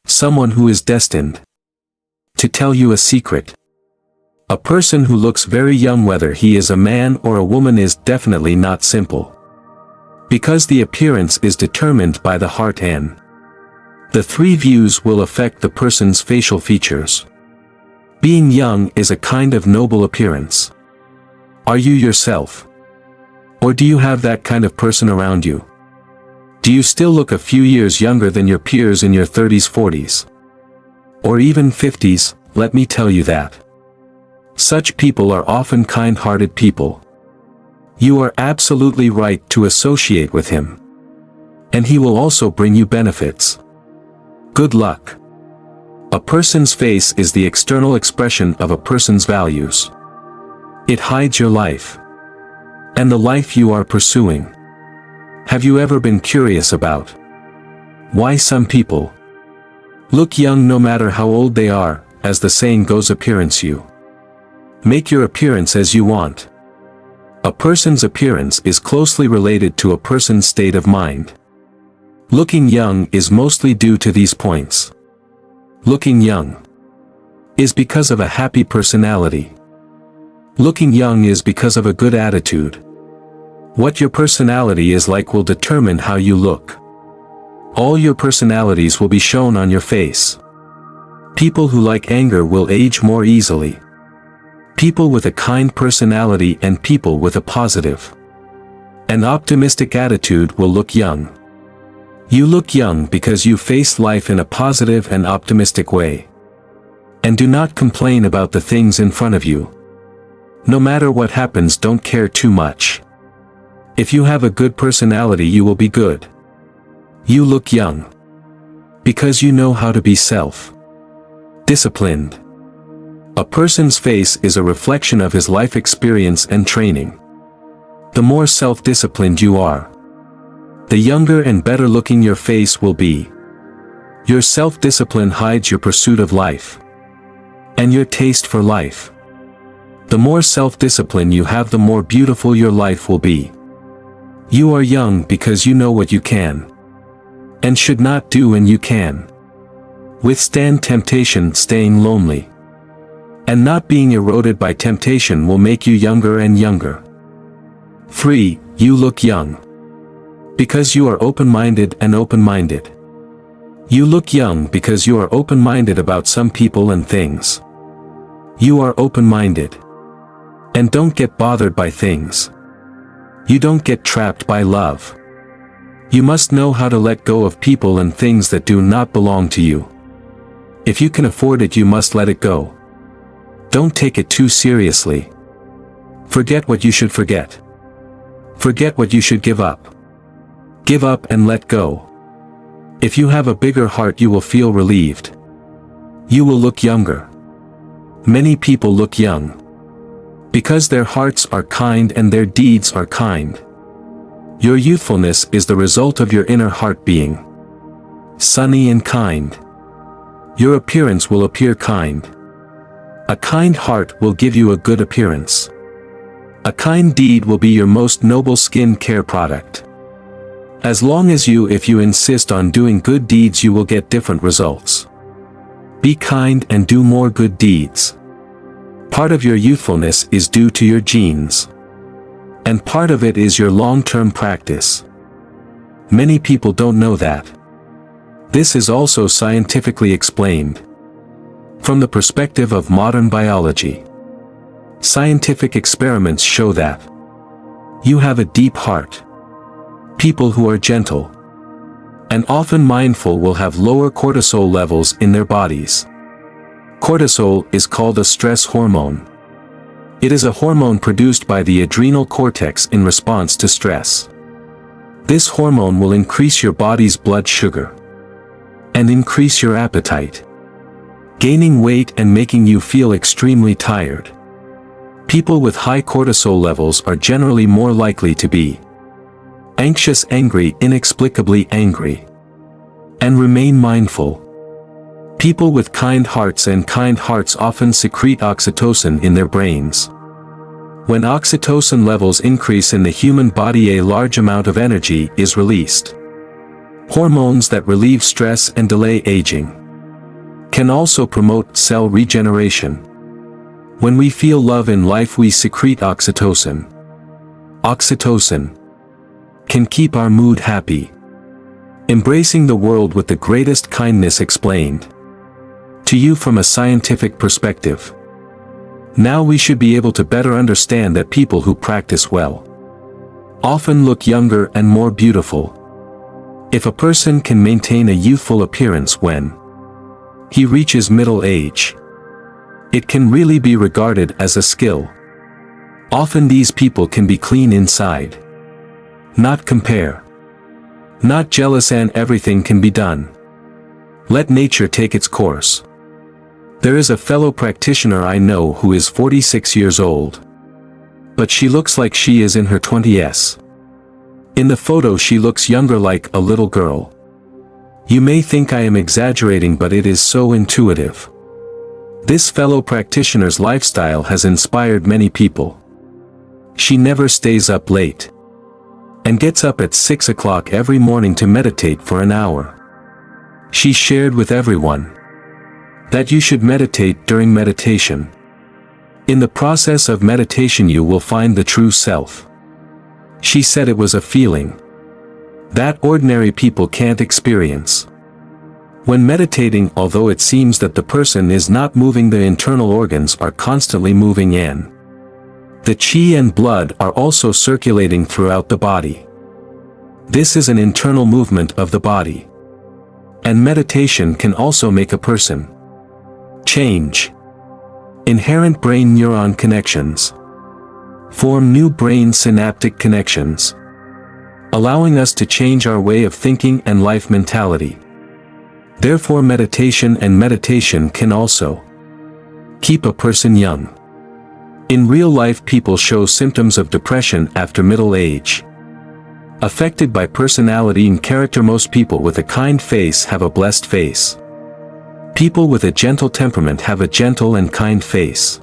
Someone who is destined to tell you a secret. A person who looks very young, whether he is a man or a woman, is definitely not simple. Because the appearance is determined by the heart and the three views will affect the person's facial features. Being young is a kind of noble appearance. Are you yourself? Or do you have that kind of person around you? Do you still look a few years younger than your peers in your 30s, 40s? Or even 50s? Let me tell you that such people are often kind-hearted people. You are absolutely right to associate with him. And he will also bring you benefits. Good luck. A person's face is the external expression of a person's values. It hides your life. And the life you are pursuing. Have you ever been curious about why some people look young no matter how old they are? As the saying goes, appearance you make your appearance as you want. A person's appearance is closely related to a person's state of mind. Looking young is mostly due to these points. Looking young is because of a happy personality. Looking young is because of a good attitude. What your personality is like will determine how you look. All your personalities will be shown on your face. People who like anger will age more easily. People with a kind personality and people with a positive and optimistic attitude will look young. You look young because you face life in a positive and optimistic way. And do not complain about the things in front of you. No matter what happens, don't care too much. If you have a good personality, you will be good. You look young because you know how to be self-disciplined. A person's face is a reflection of his life experience and training. The more self-disciplined you are, the younger and better looking your face will be. Your self-discipline hides your pursuit of life and your taste for life. The more self-discipline you have, the more beautiful your life will be. You are young because you know what you can and should not do, and you can withstand temptation. Staying lonely and not being eroded by temptation will make you younger and younger. 3. You look young because you are open-minded and open-minded. You look young because you are open-minded about some people and things. You are open-minded and don't get bothered by things. You don't get trapped by love. You must know how to let go of people and things that do not belong to you. If you can afford it, you must let it go. Don't take it too seriously. Forget what you should forget. Forget what you should give up. Give up and let go. If you have a bigger heart, you will feel relieved. You will look younger. Many people look young because their hearts are kind and their deeds are kind. Your youthfulness is the result of your inner heart being sunny and kind. Your appearance will appear kind. A kind heart will give you a good appearance. A kind deed will be your most noble skin care product. As long as if you insist on doing good deeds, you will get different results. Be kind and do more good deeds. Part of your youthfulness is due to your genes. And part of it is your long-term practice. Many people don't know that. This is also scientifically explained. From the perspective of modern biology, scientific experiments show that you have a deep heart. People who are gentle and often mindful will have lower cortisol levels in their bodies. Cortisol is called a stress hormone. It is a hormone produced by the adrenal cortex in response to stress. This hormone will increase your body's blood sugar and increase your appetite, gaining weight and making you feel extremely tired. People with high cortisol levels are generally more likely to be anxious, angry, inexplicably angry, and remain mindful. People with kind hearts often secrete oxytocin in their brains. When oxytocin levels increase in the human body, a large amount of energy is released. Hormones that relieve stress and delay aging. can also promote cell regeneration. When we feel love in life, we secrete oxytocin. Oxytocin can keep our mood happy. Embracing the world with the greatest kindness explained to you from a scientific perspective. Now we should be able to better understand that people who practice well often look younger and more beautiful. If a person can maintain a youthful appearance when he reaches middle age, it can really be regarded as a skill. Often these people can be clean inside. Not compare. Not jealous, and everything can be done. Let nature take its course. There is a fellow practitioner I know who is 46 years old. But she looks like she is in her 20s. In the photo she looks younger, like a little girl. You may think I am exaggerating, but it is so intuitive. This fellow practitioner's lifestyle has inspired many people. She never stays up late and gets up at 6 o'clock every morning to meditate for an hour. She shared with everyone that you should meditate during meditation. In the process of meditation you will find the true self. She said it was a feeling that ordinary people can't experience. When meditating, although it seems that the person is not moving, the internal organs are constantly moving in. The qi and blood are also circulating throughout the body. This is an internal movement of the body. And meditation can also make a person change. Inherent brain neuron connections form new brain synaptic connections, allowing us to change our way of thinking and life mentality. Therefore meditation can also keep a person young. In real life, people show symptoms of depression after middle age. Affected by personality and character, most people with a kind face have a blessed face. People with a gentle temperament have a gentle and kind face.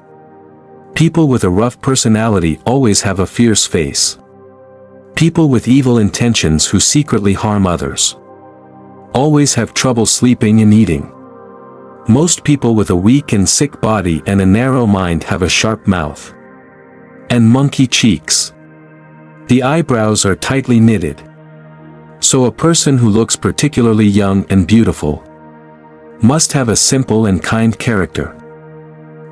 People with a rough personality always have a fierce face. People with evil intentions who secretly harm others always have trouble sleeping and eating. Most people with a weak and sick body and a narrow mind have a sharp mouth and monkey cheeks. The eyebrows are tightly knitted. So a person who looks particularly young and beautiful must have a simple and kind character.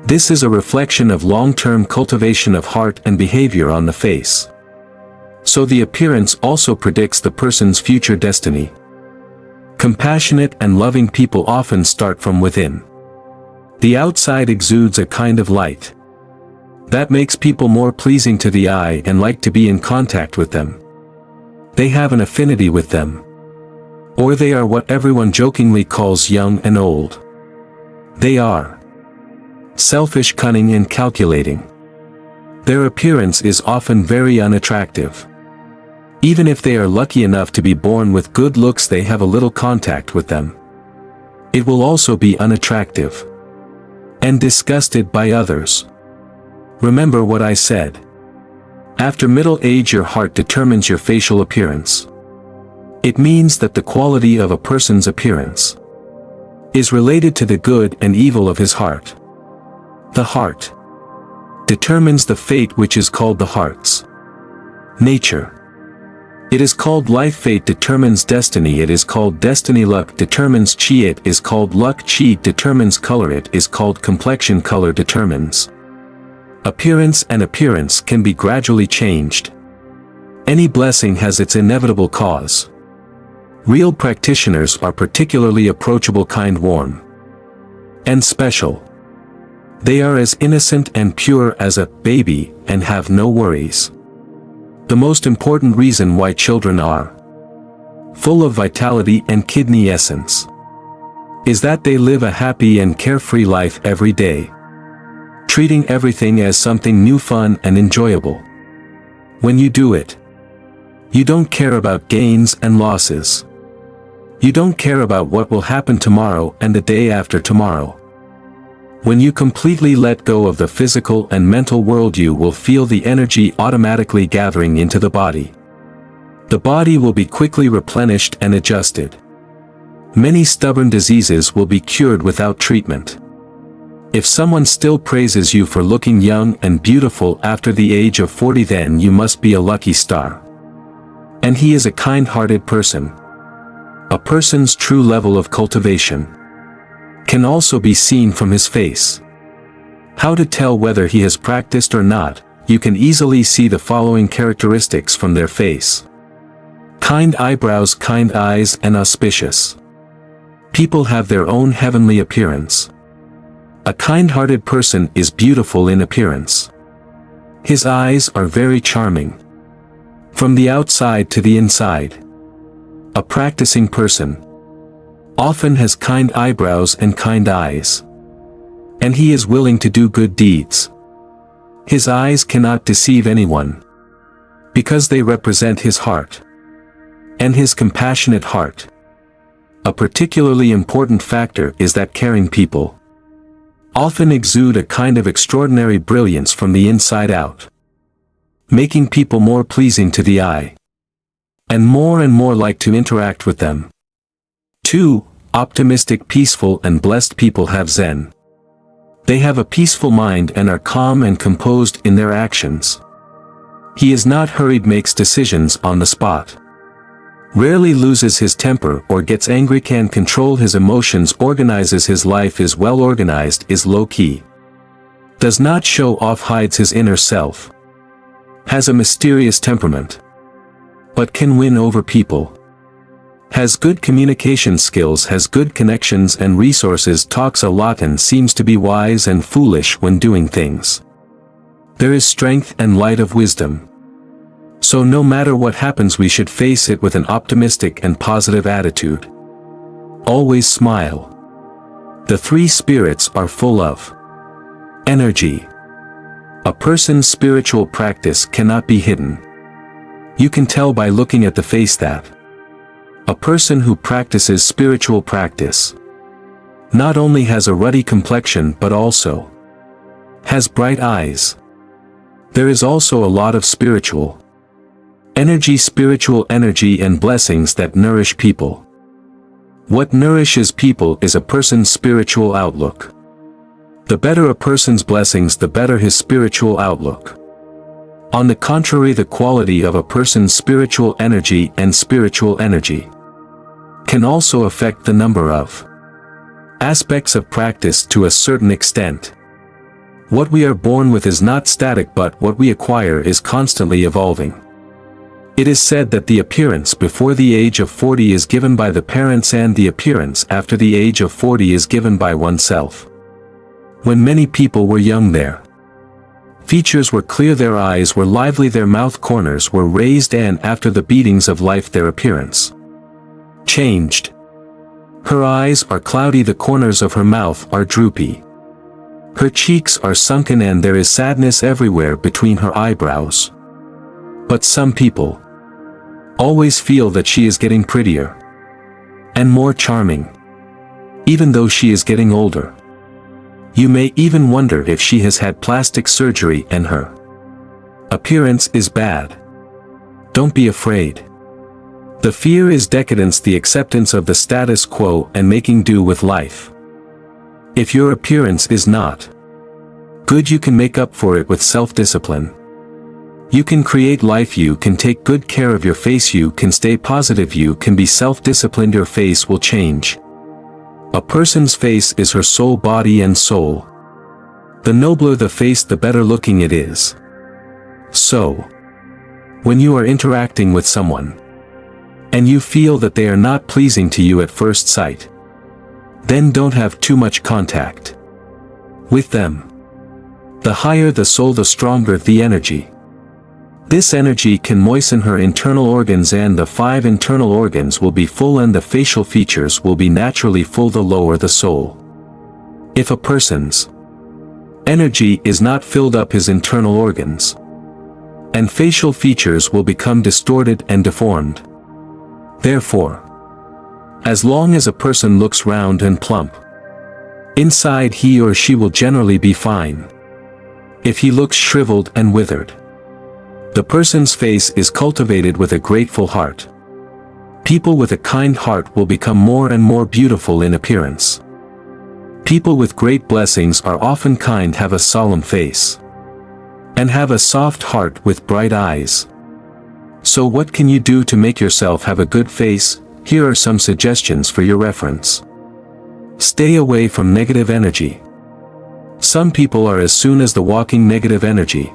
This is a reflection of long-term cultivation of heart and behavior on the face. So the appearance also predicts the person's future destiny. Compassionate and loving people often start from within. The outside exudes a kind of light that makes people more pleasing to the eye and like to be in contact with them. They have an affinity with them. Or they are what everyone jokingly calls young and old. They are selfish, cunning, and calculating. Their appearance is often very unattractive. Even if they are lucky enough to be born with good looks, they have a little contact with them, it will also be unattractive and disgusted by others. Remember what I said. After middle age, your heart determines your facial appearance. It means that the quality of a person's appearance is related to the good and evil of his heart. The heart determines the fate, which is called the heart's nature. It is called life. Fate determines destiny. It is called destiny. Luck determines chi. It is called luck. Chi determines color. It is called complexion. Color determines appearance, and appearance can be gradually changed. Any blessing has its inevitable cause. Real practitioners are particularly approachable, kind, warm, and special. They are as innocent and pure as a baby and have no worries. The most important reason why children are full of vitality and kidney essence is that they live a happy and carefree life every day, treating everything as something new, fun, and enjoyable. When you do it, you don't care about gains and losses. You don't care about what will happen tomorrow and the day after tomorrow. When you completely let go of the physical and mental world, you will feel the energy automatically gathering into the body. The body will be quickly replenished and adjusted. Many stubborn diseases will be cured without treatment. If someone still praises you for looking young and beautiful after the age of 40, then you must be a lucky star. And he is a kind-hearted person. A person's true level of cultivation can also be seen from his face. How to tell whether he has practiced or not? You can easily see the following characteristics from their face. Kind eyebrows, kind eyes, and auspicious. People have their own heavenly appearance. A kind-hearted person is beautiful in appearance. His eyes are very charming. From the outside to the inside. A practicing person often has kind eyebrows and kind eyes. And he is willing to do good deeds. His eyes cannot deceive anyone, because they represent his heart. And his compassionate heart. A particularly important factor is that caring people often exude a kind of extraordinary brilliance from the inside out, making people more pleasing to the eye, and more like to interact with them. 2. Optimistic, peaceful and blessed people have Zen. They have a peaceful mind and are calm and composed in their actions. He is not hurried, makes decisions on the spot. Rarely loses his temper or gets angry, can control his emotions, organizes his life, is well organized, is low-key. Does not show off, hides his inner self. Has a mysterious temperament. But can win over people. Has good communication skills, has good connections and resources, talks a lot and seems to be wise and foolish when doing things. There is strength and light of wisdom. So no matter what happens, we should face it with an optimistic and positive attitude. Always smile. The three spirits are full of energy. A person's spiritual practice cannot be hidden. You can tell by looking at the face that a person who practices spiritual practice not only has a ruddy complexion but also has bright eyes. There is also a lot of spiritual energy and blessings that nourish people. What nourishes people is a person's spiritual outlook. The better a person's blessings, the better his spiritual outlook. On the contrary, the quality of a person's spiritual energy can also affect the number of aspects of practice to a certain extent. What we are born with is not static, but what we acquire is constantly evolving. It is said that the appearance before the age of 40 is given by the parents and the appearance after the age of 40 is given by oneself. When many people were young, their features were clear, their eyes were lively, their mouth corners were raised, and after the beatings of life their appearance changed. Her eyes are cloudy, the corners of her mouth are droopy. Her cheeks are sunken and there is sadness everywhere between her eyebrows. But some people always feel that she is getting prettier and more charming, even though she is getting older. You may even wonder if she has had plastic surgery and her appearance is bad. Don't be afraid. The fear is decadence, the acceptance of the status quo and making do with life. If your appearance is not good, you can make up for it with self-discipline. You can create life, you can take good care of your face, you can stay positive, you can be self-disciplined, your face will change. A person's face is her soul, body and soul. The nobler the face, the better looking it is. So, when you are interacting with someone, and you feel that they are not pleasing to you at first sight, then don't have too much contact with them. The higher the soul, the stronger the energy. This energy can moisten her internal organs, and the 5 internal organs will be full and the facial features will be naturally full, the lower the soul. If a person's energy is not filled up, his internal organs and facial features will become distorted and deformed. Therefore, as long as a person looks round and plump inside, he or she will generally be fine. If he looks shriveled and withered, the person's face is cultivated with a grateful heart. People with a kind heart will become more and more beautiful in appearance. People with great blessings are often kind, have a solemn face, and have a soft heart with bright eyes. So what can you do to make yourself have a good face? Here are some suggestions for your reference. Stay away from negative energy. Some people are, as soon as the walking negative energy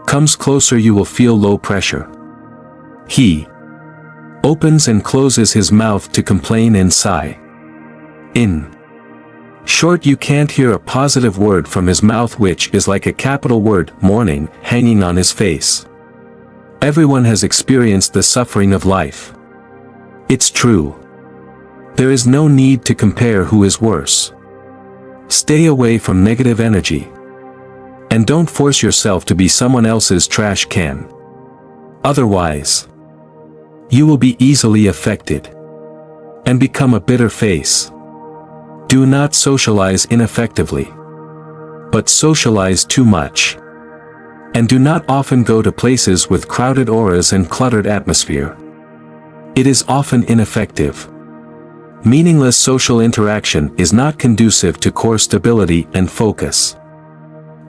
comes closer, you will feel low pressure. He opens and closes his mouth to complain and sigh. In short, you can't hear a positive word from his mouth, which is like a capital word, mourning, hanging on his face. Everyone has experienced the suffering of life. It's true. There is no need to compare who is worse. Stay away from negative energy. And don't force yourself to be someone else's trash can. Otherwise, you will be easily affected and become a bitter face. Do not socialize ineffectively, but socialize too much. And do not often go to places with crowded auras and cluttered atmosphere. It is often ineffective. Meaningless social interaction is not conducive to core stability and focus.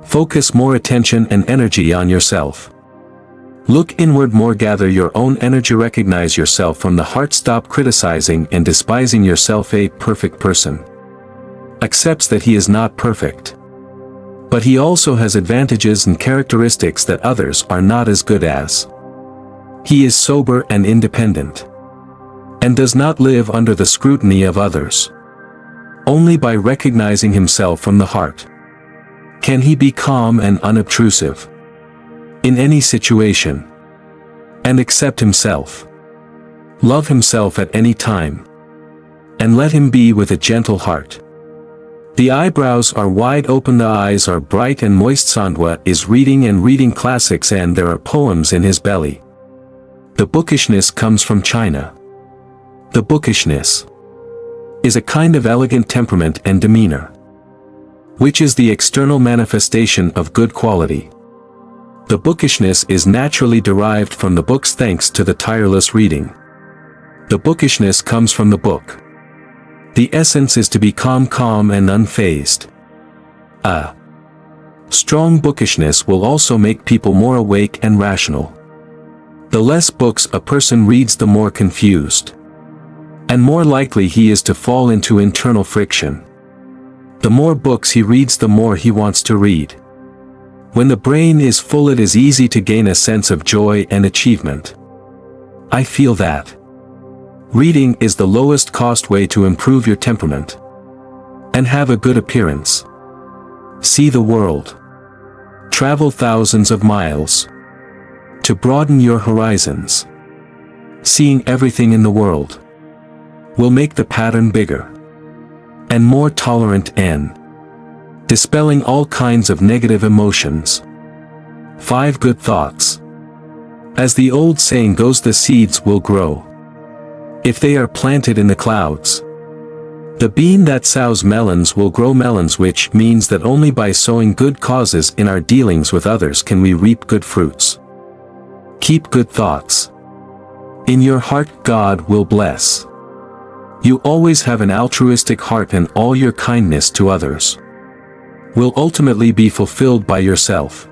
Focus more attention and energy on yourself. Look inward more, gather your own energy, recognize yourself from the heart, stop criticizing and despising yourself. A perfect person accepts that he is not perfect, but he also has advantages and characteristics that others are not as good as. He is sober and independent, and does not live under the scrutiny of others. Only by recognizing himself from the heart can he be calm and unobtrusive in any situation, and accept himself. Love himself at any time, and let him be with a gentle heart. The eyebrows are wide open, the eyes are bright and moist. Sandwa is reading classics, and there are poems in his belly. The bookishness comes from China. The bookishness is a kind of elegant temperament and demeanor, which is the external manifestation of good quality. The bookishness is naturally derived from the books thanks to the tireless reading. The bookishness comes from the book. The essence is to be calm and unfazed. A strong bookishness will also make people more awake and rational. The less books a person reads, the more confused and more likely he is to fall into internal friction. The more books he reads, the more he wants to read. When the brain is full, it is easy to gain a sense of joy and achievement. I feel that reading is the lowest cost way to improve your temperament and have a good appearance. See the world. Travel thousands of miles to broaden your horizons. Seeing everything in the world will make the pattern bigger and more tolerant, and dispelling all kinds of negative emotions. 5 good thoughts. As the old saying goes, the seeds will grow if they are planted in the clouds. The bean that sows melons will grow melons, which means that only by sowing good causes in our dealings with others can we reap good fruits. Keep good thoughts in your heart, God will bless. You always have an altruistic heart, and all your kindness to others will ultimately be fulfilled by yourself.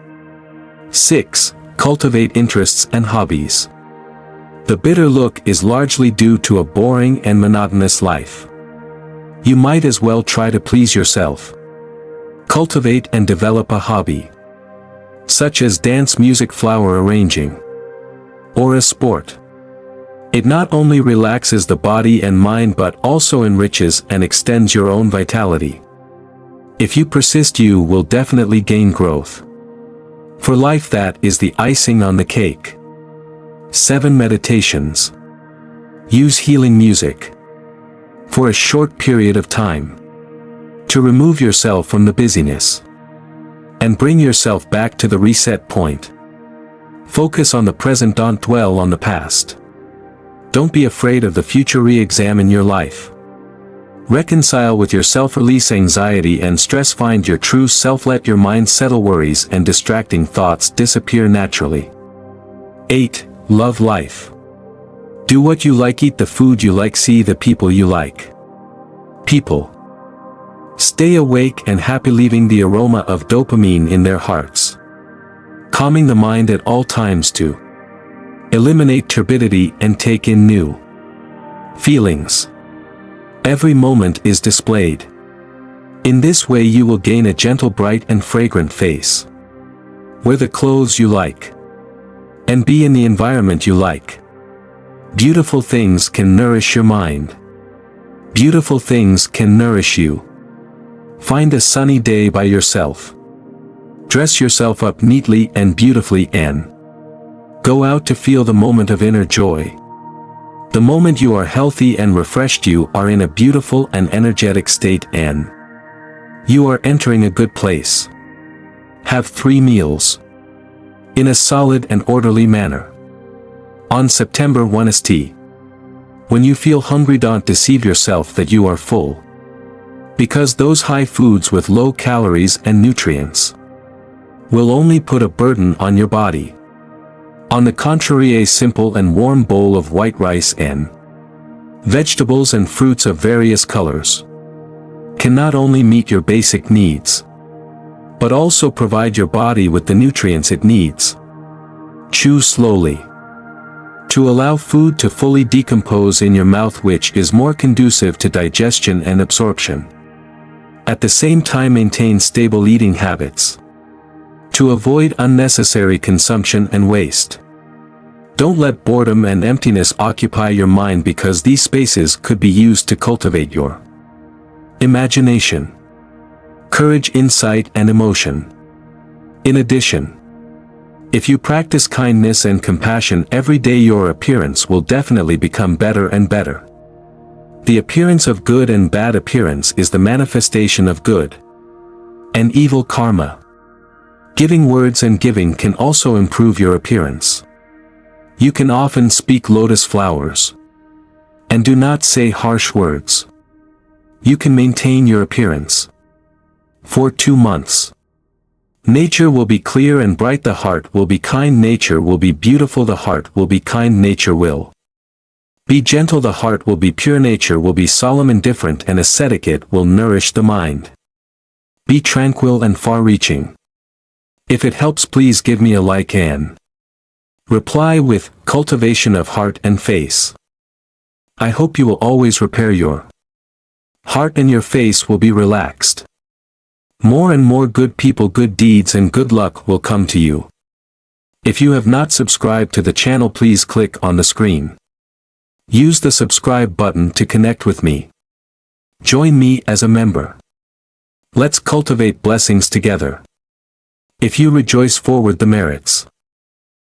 6. Cultivate interests and hobbies. The bitter look is largely due to a boring and monotonous life. You might as well try to please yourself. Cultivate and develop a hobby, such as dance, music, flower arranging, or a sport. It not only relaxes the body and mind but also enriches and extends your own vitality. If you persist, you will definitely gain growth. For life, that is the icing on the cake. 7. Meditations. Use healing music for a short period of time to remove yourself from the busyness and bring yourself back to the reset point. Focus on the present, don't dwell on the past. Don't be afraid of the future, re-examine your life. Reconcile with yourself, release anxiety and stress, find your true self, let your mind settle, worries and distracting thoughts disappear naturally. 8. Love life. Do what you like, eat the food you like, see the people you like. People. Stay awake and happy, leaving the aroma of dopamine in their hearts. Calming the mind at all times to eliminate turbidity and take in new feelings. Every moment is displayed. In this way you will gain a gentle, bright and fragrant face. Wear the clothes you like. And be in the environment you like. Beautiful things can nourish your mind. Beautiful things can nourish you. Find a sunny day by yourself. Dress yourself up neatly and beautifully and go out to feel the moment of inner joy. The moment you are healthy and refreshed, you are in a beautiful and energetic state and you are entering a good place. Have 3 meals in a solid and orderly manner. On September 1 st. When you feel hungry, don't deceive yourself that you are full. Because those high foods with low calories and nutrients will only put a burden on your body. On the contrary, a simple and warm bowl of white rice and vegetables and fruits of various colors can not only meet your basic needs, but also provide your body with the nutrients it needs. Chew slowly to allow food to fully decompose in your mouth, which is more conducive to digestion and absorption. At the same time, maintain stable eating habits to avoid unnecessary consumption and waste. Don't let boredom and emptiness occupy your mind, because these spaces could be used to cultivate your imagination, courage, insight, and emotion. In addition, if you practice kindness and compassion every day, your appearance will definitely become better and better. The appearance of good and bad appearance is the manifestation of good and evil karma. Giving words and giving can also improve your appearance. You can often speak lotus flowers and do not say harsh words. You can maintain your appearance for 2 months. Nature will be clear and bright, the heart will be kind, nature will be beautiful, the heart will be kind, nature will be gentle, the heart will be pure, nature will be solemn, indifferent and ascetic, it will nourish the mind. Be tranquil and far-reaching. If it helps, please give me a like and reply with cultivation of heart and face. I hope you will always repair your heart and your face will be relaxed. More and more good people, good deeds and good luck will come to you. If you have not subscribed to the channel, please click on the screen. Use the subscribe button to connect with me. Join me as a member. Let's cultivate blessings together. If you rejoice, forward the merits.